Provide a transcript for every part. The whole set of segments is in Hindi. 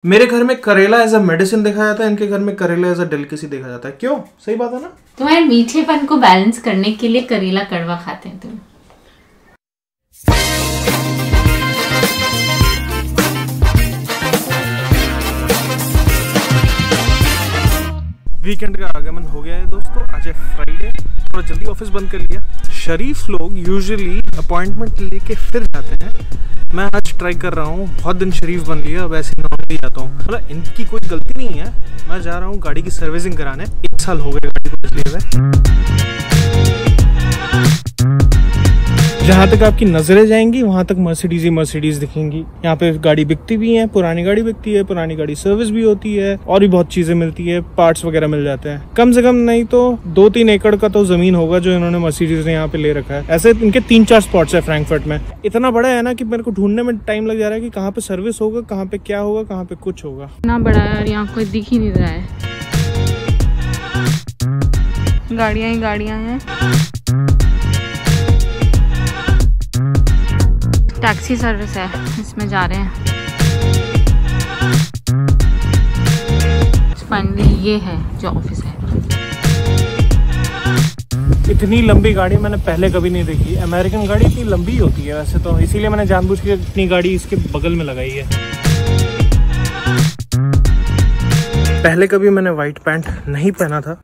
मेरे घर में करेला एज अ मेडिसिन देखा जाता है, इनके घर में करेला एज अ डेलिकेसी देखा जाता है। क्यों? सही बात है ना? तुम्हारे मीठेपन को बैलेंस करने के लिए करेला कड़वा खाते हैं तुम। वीकेंड का आगमन हो गया है दोस्तों। आज है फ्राइडे, थोड़ा जल्दी ऑफिस बंद कर लिया। शरीफ लोग यूजुअली अपॉइंटमेंट लेके फिर जाते हैं। मैं आज ट्राई कर रहा हूँ, बहुत दिन शरीफ बन लिया, अब ऐसे नॉर्मली जाता हूँ। मतलब इनकी कोई गलती नहीं है, मैं जा रहा हूँ गाड़ी की सर्विसिंग कराने। 1 साल हो गए गाड़ी को लिए हुए। जहाँ तक आपकी नजरें जाएंगी वहां तक मर्सिडीज ही मर्सिडीज दिखेंगी। यहाँ पे गाड़ी बिकती भी है, पुरानी गाड़ी बिकती है, पुरानी गाड़ी सर्विस भी होती है और भी बहुत चीजें मिलती है, पार्ट्स वगैरह मिल जाते हैं। कम से कम नहीं तो 2-3 एकड़ का तो जमीन होगा जो इन्होंने मर्सिडीज ने यहाँ पे ले रखा है। ऐसे इनके 3-4 स्पॉट्स है फ्रैंकफर्ट में। इतना बड़ा है ना कि मेरे को ढूंढने में टाइम लग जा रहा है कि कहाँ पे सर्विस होगा, कहाँ पे क्या होगा, कहाँ पे कुछ होगा। इतना बड़ा है और यहाँ कोई दिख ही नहीं रहा है। गाड़ियाँ ही गाड़ियाँ हैं। टैक्सी सर्विस है, इसमें जा रहे हैं। फाइनली ये है जो ऑफिस है। इतनी लंबी गाड़ी मैंने पहले कभी नहीं देखी। अमेरिकन गाड़ी इतनी लंबी होती है वैसे तो, इसीलिए मैंने जानबूझ के इतनी गाड़ी इसके बगल में लगाई है। पहले कभी मैंने व्हाइट पैंट नहीं पहना था।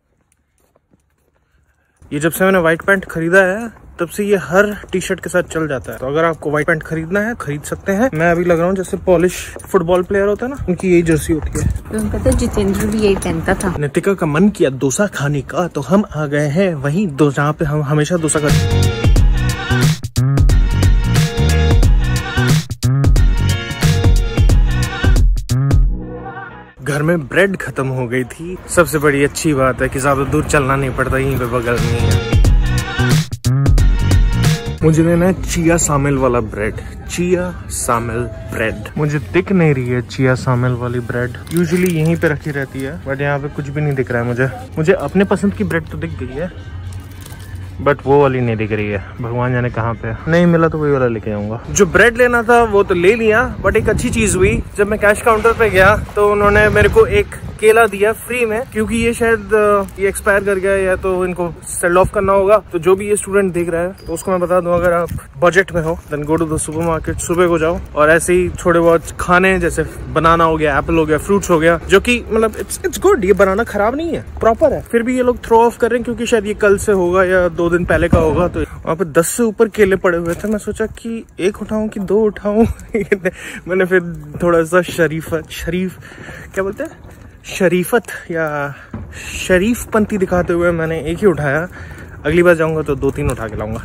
ये जब से मैंने व्हाइट पैंट खरीदा है तब से ये हर टी शर्ट के साथ चल जाता है। तो अगर आपको व्हाइट पैंट खरीदना है खरीद सकते हैं। मैं अभी लग रहा हूँ जैसे पॉलिश फुटबॉल प्लेयर होता है ना, उनकी यही जर्सी होती है। तुम्हें पता है जितेंद्र भी यही पहनता था। नितिका का मन किया डोसा खाने का, तो हम आ गए हैं वहीं जहाँ पे हम हमेशा डोसा खाते। घर में ब्रेड खत्म हो गई थी। सबसे बड़ी अच्छी बात है कि ज्यादा दूर चलना नहीं पड़ता, यहीं पे बगल में ही है। मुझे लेना है चिया शामिल वाला ब्रेड। चिया शामिल ब्रेड मुझे दिख नहीं रही है। चिया शामिल वाली ब्रेड यूजुअली यहीं पे रखी रहती है, बट यहाँ पे कुछ भी नहीं दिख रहा है मुझे अपने पसंद की ब्रेड तो दिख गई है, बट वो वाली नहीं दिख रही है। भगवान जाने कहाँ पे। नहीं मिला तो वही वाला लेके आऊंगा। जो ब्रेड लेना था वो तो ले लिया, बट एक अच्छी चीज हुई। जब मैं कैश काउंटर पे गया तो उन्होंने मेरे को एक केला दिया फ्री में, क्योंकि ये शायद ये एक्सपायर कर गया या तो इनको सेल ऑफ करना होगा। तो जो भी ये स्टूडेंट देख रहा है तो उसको मैं बता दूं, अगर आप बजट में हो then go to the supermarket, सुबह को जाओ और ऐसे ही थोड़े बहुत खाने जैसे बनाना हो गया, एप्पल हो गया, फ्रूट्स हो गया, जो कि मतलब इट्स गुड। ये बनाना खराब नहीं है, प्रॉपर है। फिर भी ये लोग थ्रो ऑफ कर रहे हैं क्योंकि शायद ये कल से होगा या 2 दिन पहले का होगा। तो वहाँ पे 10 से ऊपर केले पड़े हुए थे। मैं सोचा कि 1 उठाऊं कि 2 उठाऊं। मैंने फिर थोड़ा सा शरीफ क्या बोलते हैं, शरीफत या शरीफपंती दिखाते हुए मैंने एक ही उठाया। अगली बार जाऊंगा तो 2-3 उठा के लाऊंगा।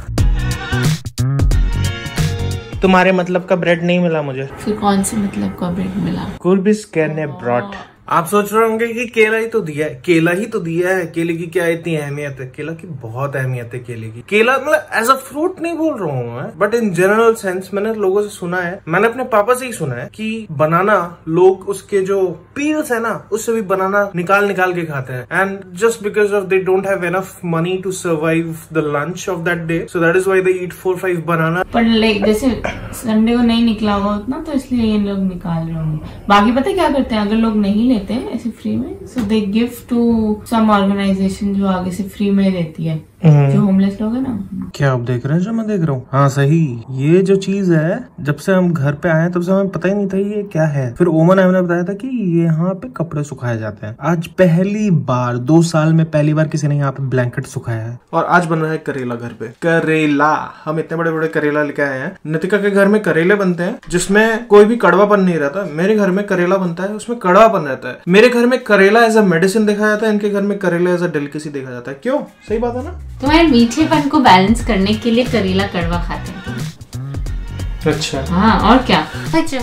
तुम्हारे मतलब का ब्रेड नहीं मिला मुझे। फिर कौन से मतलब का ब्रेड मिला? कुलबिस कैन ब्रॉट। आप सोच रहे होंगे कि केला ही तो दिया है, केला ही तो दिया है, केले की क्या इतनी अहमियत है? केला की बहुत अहमियत है। केले की, केला मतलब एज अ फ्रूट नहीं बोल रहा हूँ मैं, बट इन जनरल सेंस मैंने लोगों से सुना है, मैंने अपने पापा से ही सुना है कि बनाना लोग उसके जो पील्स है ना उससे भी बनाना निकाल के खाते हैं। And just because of they don't have enough money to survive the lunch of that day, so that is why they eat 4-5 banana. पर लाइक जैसे संडे को नहीं निकला होगा उतना, तो इसलिए ये लोग निकाल रहे होंगे। बाकी पता क्या करते हैं, अगर लोग नहीं लेते ऐसे फ्री में, so they give to some organization जो आगे से फ्री में देती है, जो होमलेस लोग है ना। क्या आप देख रहे हैं जो मैं देख रहा हूँ? हाँ सही। ये जो चीज है, जब से हम घर पे आए तब से हमें पता ही नहीं था ये क्या है। फिर ओमन ने बताया था कि यहाँ पे कपड़े सुखाए जाते हैं। आज पहली बार 2 साल में पहली बार किसी ने यहाँ पे ब्लैंकेट सुखाया है। और आज बन रहा है करेला घर पे। करेला, हम इतने बड़े बड़े करेला लेके आए हैं। नितिका के घर में करेले बनते हैं जिसमें कोई भी कड़वापन नहीं रहता। मेरे घर में करेला बनता है उसमें कड़वापन रहता है। मेरे घर में करेला एज अ मेडिसिन देखा जाता है, इनके घर में करेला एज अ डेलिकेसी देखा जाता है। क्यों? सही बात है ना? तुम्हारे मीठेपन को बैलेंस करने के लिए करेला कड़वा खाते हैं तुम। अच्छा। हाँ और क्या। अच्छा,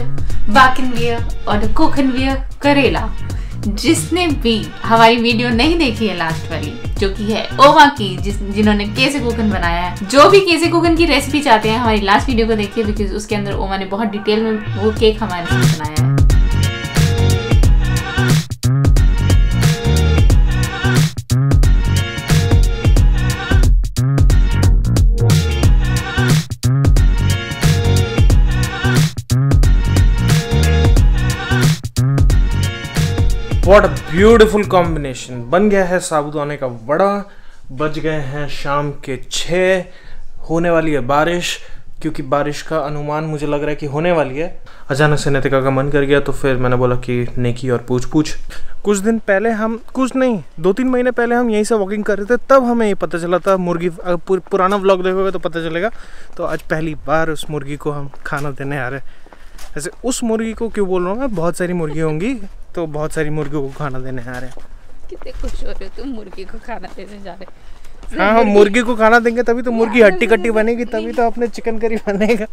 बाकिनवियर और कोकनवियर करेला। जिसने भी हमारी वीडियो नहीं देखी है लास्ट वाली, जो कि है ओमा की, जिन्होंने केसे कुकन बनाया है, जो भी केसे कुकन की रेसिपी चाहते हैं हमारी लास्ट वीडियो को देखिए, बिकॉज उसके अंदर ओमा ने बहुत डिटेल में वो केक हमारे साथ बनाया है। What a beautiful combination. बन गया है साबूदाने का वड़ा, बज गए हैं शाम के 6, होने वाली है बारिश, क्योंकि बारिश का अनुमान मुझे लग रहा है कि होने वाली है। अचानक से नितिका का मन कर गया तो फिर मैंने बोला कि नेकी और पूछ पूछ। कुछ दिन पहले हम, कुछ नहीं 2-3 महीने पहले हम यहीं से वॉकिंग कर रहे थे, तब हमें ये पता चला था मुर्गी, पुराना व्लॉग देखोगे तो पता चलेगा। तो आज पहली बार उस मुर्गी को हम खाना देने आ रहे हैं। ऐसे उस मुर्गी को क्यों बोल रहा हूँ मैं, बहुत सारी मुर्गी होंगी तो बहुत सारी मुर्गियों को खाना देने आ रहे हैं। कितने खुश हो रहे हो तुम, मुर्गी को खाना देने जा रहे। हाँ, हम मुर्गी को खाना देंगे तभी तो मुर्गी हट्टी कट्टी बनेगी, तभी तो अपने चिकन करी बनेगा।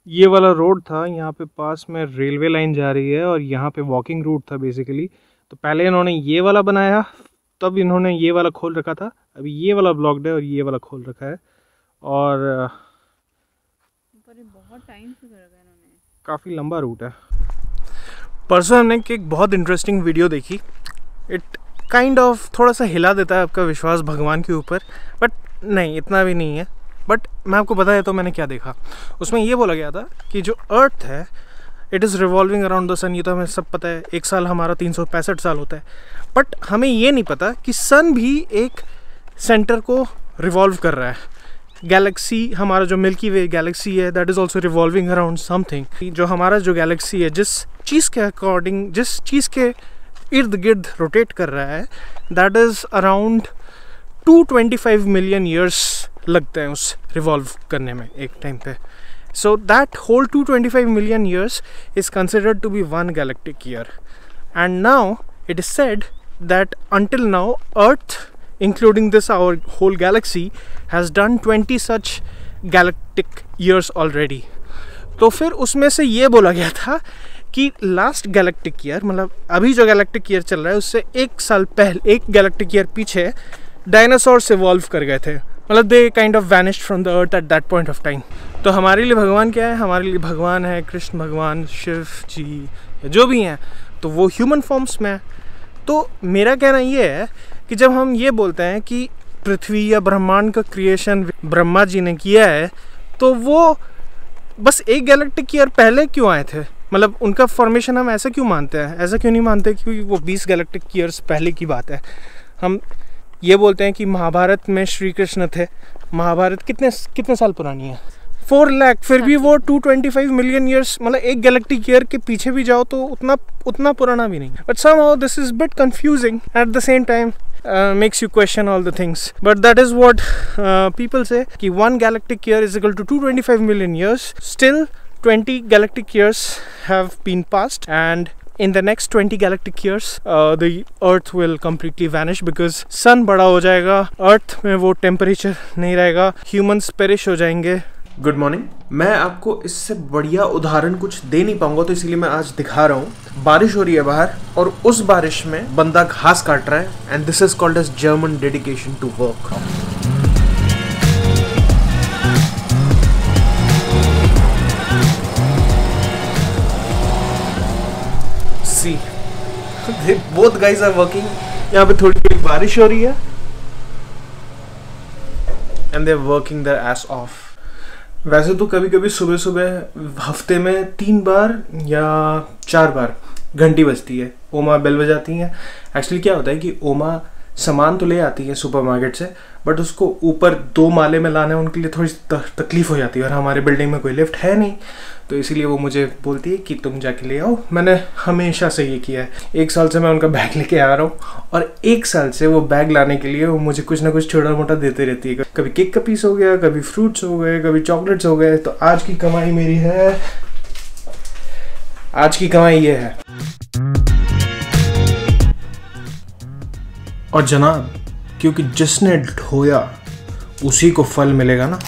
ये वाला रोड था, यहाँ पे पास में रेलवे लाइन जा रही है और यहाँ पे वॉकिंग रूट था बेसिकली। तो पहले इन्होंने ये वाला बनाया, तब इन्होंने ये वाला खोल रखा था, अभी ये वाला ब्लॉक्ड है और ये वाला खोल रखा है। और बहुत टाइम से कर रखा है इन्होंने, काफ़ी लंबा रूट है। परसों हमने एक बहुत इंटरेस्टिंग वीडियो देखी। इट काइंड ऑफ थोड़ा सा हिला देता है आपका विश्वास भगवान के ऊपर, बट नहीं इतना भी नहीं है। बट मैं आपको बताया तो मैंने क्या देखा। उसमें ये बोला गया था कि जो अर्थ है it is revolving around the sun. ये तो हमें सब पता है, एक साल हमारा 365 साल होता है। बट हमें ये नहीं पता कि सन भी एक सेंटर को रिवॉल्व कर रहा है। गैलेक्सी, हमारा जो मिल्की वे गैलेक्सी है, that is also revolving around something. जो हमारा जो गैलेक्सी है, जिस चीज़ के अकॉर्डिंग, जिस चीज़ के इर्द गिर्द रोटेट कर रहा है, that is around 225 million years लगते हैं उस रिवॉल्व करने में एक टाइम पे। So that whole 225 million years is considered to be one galactic year. And now it is said that until now Earth, including this our whole galaxy, has done 20 such galactic years already. तो फिर उसमें से ये बोला गया था कि लास्ट गैलेक्टिक ईयर, मतलब अभी जो गैलेक्टिक ईयर चल रहा है उससे एक साल पहले, एक गैलेक्टिक ईयर पीछे डायनासोर्स इवॉल्व कर गए थे। मतलब they kind of vanished from the earth at that point of time. तो हमारे लिए भगवान क्या है? हमारे लिए भगवान है कृष्ण भगवान, शिव जी, जो भी हैं, तो वो ह्यूमन फॉर्म्स में है। तो मेरा कहना ये है कि जब हम ये बोलते हैं कि पृथ्वी या ब्रह्मांड का क्रिएशन ब्रह्मा जी ने किया है, तो वो बस एक गैलेक्टिक ईयर पहले क्यों आए थे? मतलब उनका फॉर्मेशन हम ऐसा क्यों मानते हैं? ऐसा क्यों नहीं मानते क्योंकि वो 20 गैलेक्टिक ईयर्स पहले की बात है। हम ये बोलते हैं कि महाभारत में श्री कृष्ण थे। महाभारत कितने साल पुरानी है? 4 लाख। फिर भी वो 225 मिलियन ईयर्स, मतलब एक गैलेक्टिक ईयर के पीछे भी जाओ तो उतना पुराना भी नहीं। But somehow this is bit confusing at the same time, makes you question all the things. But that is what people say, कि 1 galactic year is equal to 225 million years. Still 20 galactic years have been passed, and in the next 20 galactic years the earth will completely vanish because sun बड़ा हो जाएगा, earth में वो temperature नहीं रहेगा, humans perish हो जाएंगे। Good morning. मैं आपको इससे बढ़िया उदाहरण कुछ दे नहीं पाऊंगा, तो इसीलिए मैं आज दिखा रहा हूँ। बारिश हो रही है बाहर और उस बारिश में बंदा घास काट रहा है, and this is called as German dedication to work. See, both guys are working. यहाँ पे थोड़ी थोड़ी बारिश हो रही है and they are working their ass off. वैसे तो कभी कभी सुबह सुबह हफ्ते में 3 बार या 4 बार घंटी बजती है, ओमा बेल बजाती हैं। एक्चुअली क्या होता है कि ओमा सामान तो ले आती है सुपरमार्केट से, बट उसको ऊपर 2 माले में लाना उनके लिए थोड़ी तकलीफ हो जाती है, और हमारे बिल्डिंग में कोई लिफ्ट है नहीं, तो इसीलिए वो मुझे बोलती है कि तुम जाके ले आओ। मैंने हमेशा से ये किया है। 1 साल से मैं उनका बैग लेके आ रहा हूँ, और 1 साल से वो बैग लाने के लिए वो मुझे कुछ ना कुछ छोटा मोटा देते रहती है। कभी केक का पीस हो गया, कभी फ्रूट्स हो गए, कभी चॉकलेट्स हो गए। तो आज की कमाई मेरी है, आज की कमाई ये है। और जनाब, क्योंकि जिसने ढोया उसी को फल मिलेगा ना।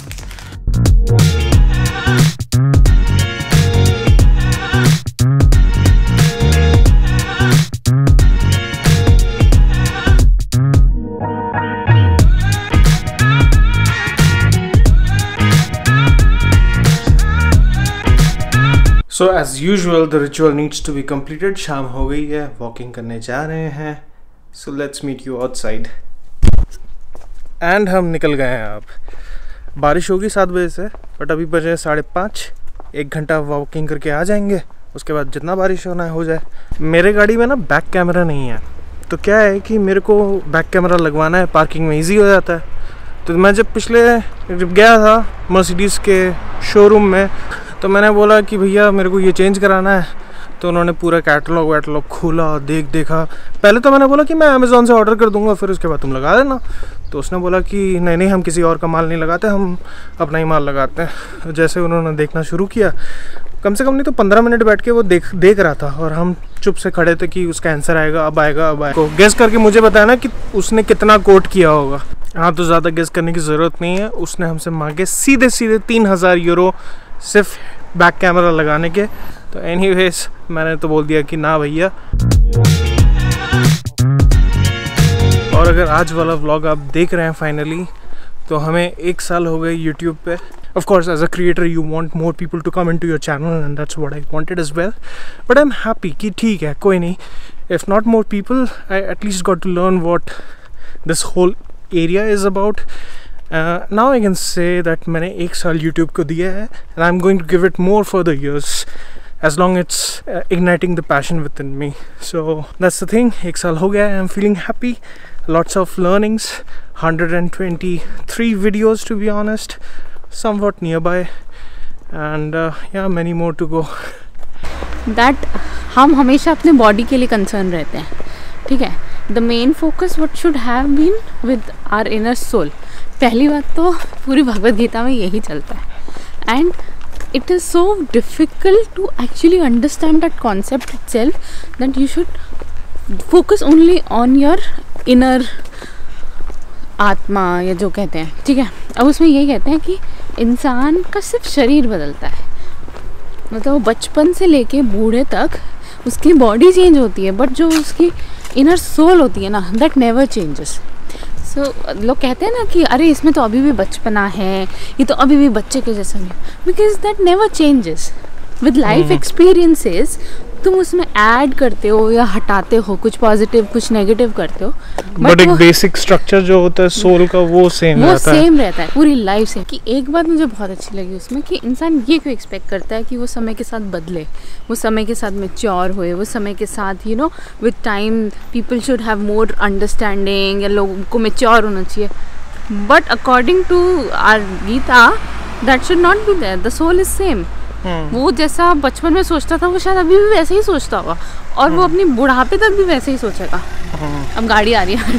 So as usual the ritual needs to be completed. शाम हो गई है, वॉकिंग करने जा रहे हैं। So let's meet you outside. And हम निकल गए हैं। अब बारिश होगी 7 बजे से, बट अभी बजे 5:30। 1 घंटा वॉकिंग करके आ जाएंगे, उसके बाद जितना बारिश होना है हो जाए। मेरे गाड़ी में ना बैक कैमरा नहीं है, तो क्या है कि मेरे को बैक कैमरा लगवाना है, पार्किंग में ईजी हो जाता है। तो मैं जब गया था मर्सिडीज़ के शोरूम में, तो मैंने बोला कि भैया मेरे को ये चेंज कराना है। तो उन्होंने पूरा कैटलॉग खोला, देखा। पहले तो मैंने बोला कि मैं अमेज़ॉन से ऑर्डर कर दूंगा, फिर उसके बाद तुम लगा देना। तो उसने बोला कि नहीं हम किसी और का माल नहीं लगाते, हम अपना ही माल लगाते हैं। जैसे उन्होंने देखना शुरू किया, कम से कम नहीं तो 15 मिनट बैठ के वो देख रहा था, और हम चुप से खड़े थे कि उसका आंसर आएगा, अब आएगा। तो गेस करके मुझे बताना कि उसने कितना कोट किया होगा। हाँ, तो ज़्यादा गेस करने की ज़रूरत नहीं है। उसने हमसे मांगे सीधे 3000 यूरो सिर्फ बैक कैमरा लगाने के। तो एनीवेज मैंने तो बोल दिया कि ना भैया। और अगर आज वाला व्लॉग आप देख रहे हैं फाइनली, तो हमें 1 साल हो गए यूट्यूब पे। Of course, as a creator, you want more people to come into your channel, and that's what I wanted as well. But I'm happy कि ठीक है, कोई नहीं. If not more people, I at least got to learn what this whole area is about. Now I can say that मैंने 1 साल YouTube को दिया है, and I'm going to give it more for the years, as long it's igniting the passion within me. So that's the thing. 1 साल हो गया है. I'm feeling happy. Lots of learnings. 123 videos to be honest. Somewhat nearby, and yeah, many more to go. That हम हमेशा अपने बॉडी के लिए कंसर्न रहते हैं, ठीक है। The main focus what should have been with our inner soul. पहली बात तो पूरी भगवद गीता में यही चलता है, and it is so difficult to actually understand that concept itself, that you should focus only on your inner atma, या जो कहते हैं, ठीक है। अब उसमें यही कहते हैं कि इंसान का सिर्फ शरीर बदलता है, मतलब वो बचपन से लेके बूढ़े तक उसकी बॉडी चेंज होती है, बट जो उसकी इनर सोल होती है ना, दैट नेवर चेंजेस। सो लोग कहते हैं ना कि अरे इसमें तो अभी भी बचपना है, ये तो अभी भी बच्चे के जैसा नहीं, because that never changes. With life experiences तुम उसमें ऐड करते हो या हटाते हो, कुछ पॉजिटिव कुछ नेगेटिव करते हो, बट एक बेसिक स्ट्रक्चर जो होता है सोल का वो सेम रहता है पूरी लाइफ से। कि एक बात मुझे बहुत अच्छी लगी उसमें कि इंसान ये क्यों एक्सपेक्ट करता है कि वो समय के साथ बदले, वो समय के साथ मैच्योर हुए, वो समय के साथ you know with time people should have more understanding, या लोगों को मैच्योर होना चाहिए। But according to our Gita that should not be there. The soul is same. वो जैसा बचपन में सोचता था वो शायद अभी भी वैसे ही सोचता होगा, और वो अपनी बुढ़ापे तक भी वैसे ही सोचेगा। अब गाड़ी आ रही है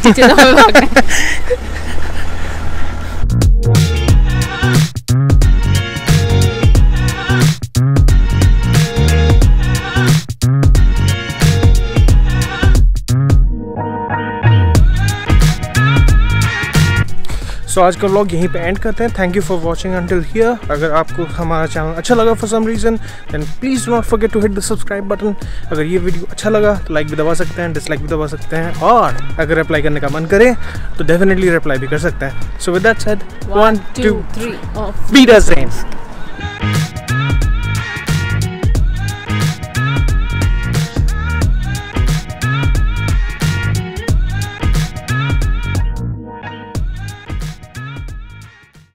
सो आज का व्लॉग यहीं पे एंड करते हैं। Thank you for watching until here. अगर आपको हमारा चैनल अच्छा लगा for some reason, then please do not forget to hit the subscribe button. अगर ये वीडियो अच्छा लगा तो लाइक भी दबा सकते हैं, डिसलाइक भी दबा सकते हैं, और अगर रिप्लाई करने का मन करे तो डेफिनेटली रिप्लाई भी कर सकते हैं। So with that said, 1 2 3 of be the same.